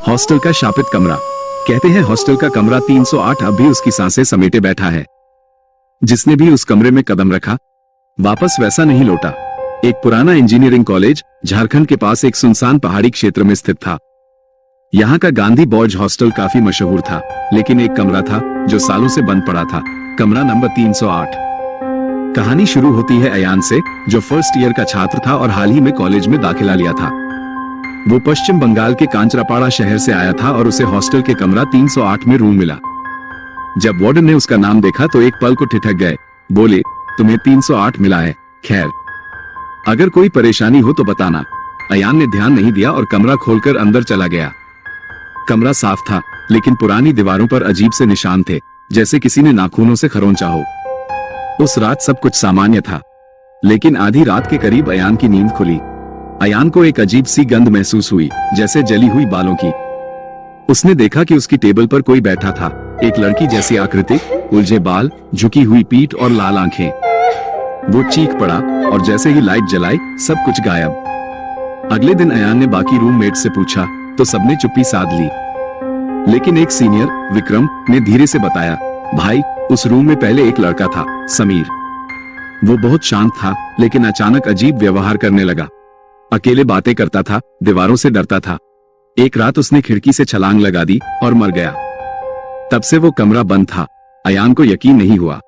Hostel का शापित कमरा। कहते हैं हॉस्टल का कमरा 308 अब भी उसकी सांसें समेटे बैठा है। जिसने भी उस कमरे में कदम रखा वापस वैसा नहीं लौटा। एक पुराना इंजीनियरिंग कॉलेज झारखंड के पास एक सुनसान पहाड़ी क्षेत्र में स्थित था। यहाँ का गांधी बॉयज हॉस्टल काफी मशहूर था, लेकिन एक कमरा था जो सालों से बंद पड़ा था। कमरा नंबर 308। कहानी शुरू होती है अयान से, जो फर्स्ट ईयर का छात्र था और हाल ही में कॉलेज में दाखिला लिया था। वो पश्चिम बंगाल के कांचरापाड़ा शहर से आया था और उसे हॉस्टल के कमरा 308 में रूम मिला। जब वार्डन ने उसका नाम देखा तो एक पल को ठिठक गए। बोले, तुम्हें 308 मिला है, खैर अगर कोई परेशानी हो तो बताना। अयान ने ध्यान नहीं दिया और कमरा खोलकर अंदर चला गया। कमरा साफ था, लेकिन पुरानी दीवारों पर अजीब से निशान थे, जैसे किसी ने नाखूनों से खरोंचा हो। उस रात सब कुछ सामान्य था, लेकिन आधी रात के करीब अयान की नींद खुली। अयान को एक अजीब सी गंध महसूस हुई, जैसे जली हुई बालों की। उसने देखा कि उसकी टेबल पर कोई बैठा था, एक लड़की जैसी आकृति, उलझे बाल, झुकी हुई पीठ और लाल आंखें। वो चीख पड़ा और जैसे ही लाइट जलाई सब कुछ गायब। अगले दिन अयान ने बाकी रूममेट से पूछा तो सबने चुप्पी साध ली, लेकिन एक सीनियर विक्रम ने धीरे से बताया, भाई उस रूम में पहले एक लड़का था, समीर। वो बहुत शांत था, लेकिन अचानक अजीब व्यवहार करने लगा। अकेले बातें करता था, दीवारों से डरता था। एक रात उसने खिड़की से छलांग लगा दी और मर गया। तब से वो कमरा बंद था। अयान को यकीन नहीं हुआ,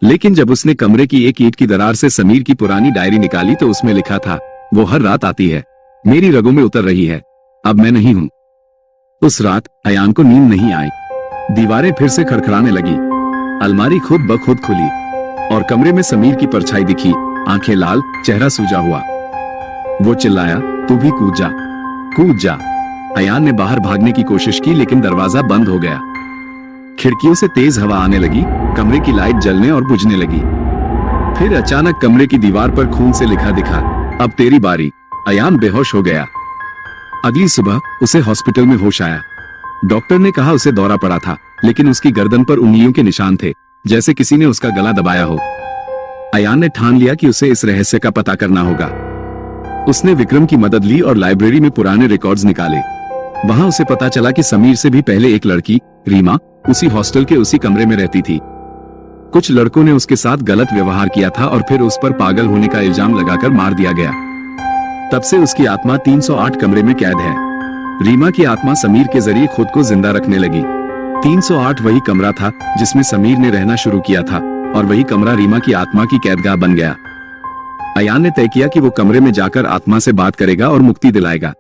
लेकिन जब उसने कमरे की एक ईंट की दरार से समीर की पुरानी डायरी निकाली तो उसमें लिखा था, वो हर रात आती है, मेरी रगों में उतर रही है, अब मैं नहीं हूं। उस रात अयान को नींद नहीं आई। दीवारें फिर से खड़खड़ाने लगी, अलमारी खुद ब खुद खुली और कमरे में समीर की परछाई दिखी, आंखें लाल, चेहरा सूजा हुआ। वो चिल्लाया, तू भी कूद जा, कूद जा। अयान ने बाहर भागने की कोशिश की, लेकिन दरवाजा बंद हो गया। खिड़कियों से तेज हवा आने लगी, कमरे की लाइट जलने और बुझने लगी। फिर अचानक कमरे की दीवार पर खून से लिखा दिखा, अब तेरी बारी। अयान बेहोश हो गया। अगली सुबह उसे हॉस्पिटल में होश आया। डॉक्टर ने कहा उसे दौरा पड़ा था, लेकिन उसकी गर्दन पर उंगलियों के निशान थे, जैसे किसी ने उसका गला दबाया हो। अयान ने ठान लिया कि उसे इस रहस्य का पता करना होगा। उसने विक्रम की मदद ली और लाइब्रेरी में पुराने रिकॉर्ड्स निकाले। वहां उसे पता चला कि समीर से भी पहले एक लड़की, रीमा, उसी हॉस्टल के उसी कमरे में रहती थी। कुछ लड़कों ने उसके साथ गलत व्यवहार किया था और फिर उस पर पागल होने का इल्जाम लगाकर मार दिया गया। तब से उसकी आत्मा 308 कमरे में कैद है। रीमा की आत्मा समीर के जरिए खुद को जिंदा रखने लगी। 308 वही कमरा था जिसमें समीर ने रहना शुरू किया था, और वही कमरा रीमा की आत्मा की कैदगाह बन गया। अयान ने तय किया कि वो कमरे में जाकर आत्मा से बात करेगा और मुक्ति दिलाएगा।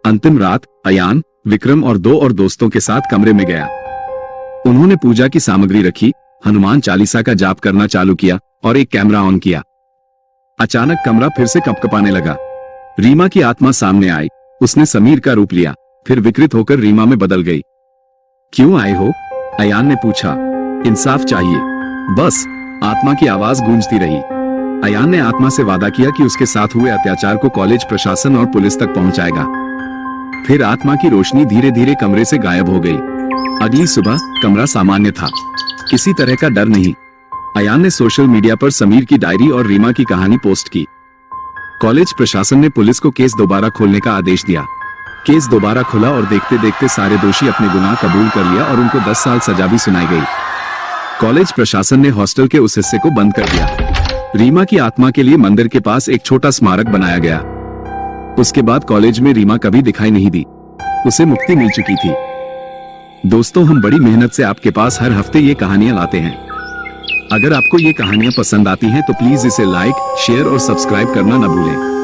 अंतिम रात अयान, विक्रम और दो और दोस्तों के साथ कमरे में गया। उन्होंने पूजा की सामग्री रखी, हनुमान चालीसा का जाप करना चालू किया और एक कैमरा ऑन किया। अचानक कमरा फिर से कंपकपाने लगा। रीमा की आत्मा सामने आई। उसने समीर का रूप लिया, फिर विकृत होकर रीमा में बदल गई। क्यों आए हो? अयान ने पूछा। इंसाफ चाहिए, बस। आत्मा की आवाज गूंजती रही। अयान ने आत्मा से वादा किया कि उसके साथ हुए अत्याचार को कॉलेज प्रशासन और पुलिस तक पहुंचाएगा। फिर आत्मा की रोशनी धीरे धीरे कमरे से गायब हो गई। अगली सुबह कमरा सामान्य था, किसी तरह का डर नहीं। अयान ने सोशल मीडिया पर समीर की डायरी और रीमा की कहानी पोस्ट की। कॉलेज प्रशासन ने पुलिस को केस दोबारा खोलने का आदेश दिया। केस दोबारा खुला और देखते देखते सारे दोषी अपने गुनाह कबूल कर लिया और उनको 10 साल सजा भी सुनाई गई। कॉलेज प्रशासन ने हॉस्टल के उस हिस्से को बंद कर दिया। रीमा की आत्मा के लिए मंदिर के पास एक छोटा स्मारक बनाया गया। उसके बाद कॉलेज में रीमा कभी दिखाई नहीं दी। उसे मुक्ति मिल चुकी थी। दोस्तों, हम बड़ी मेहनत से आपके पास हर हफ्ते ये कहानियां लाते हैं। अगर आपको ये कहानियां पसंद आती हैं तो प्लीज इसे लाइक, शेयर और सब्सक्राइब करना न भूलें।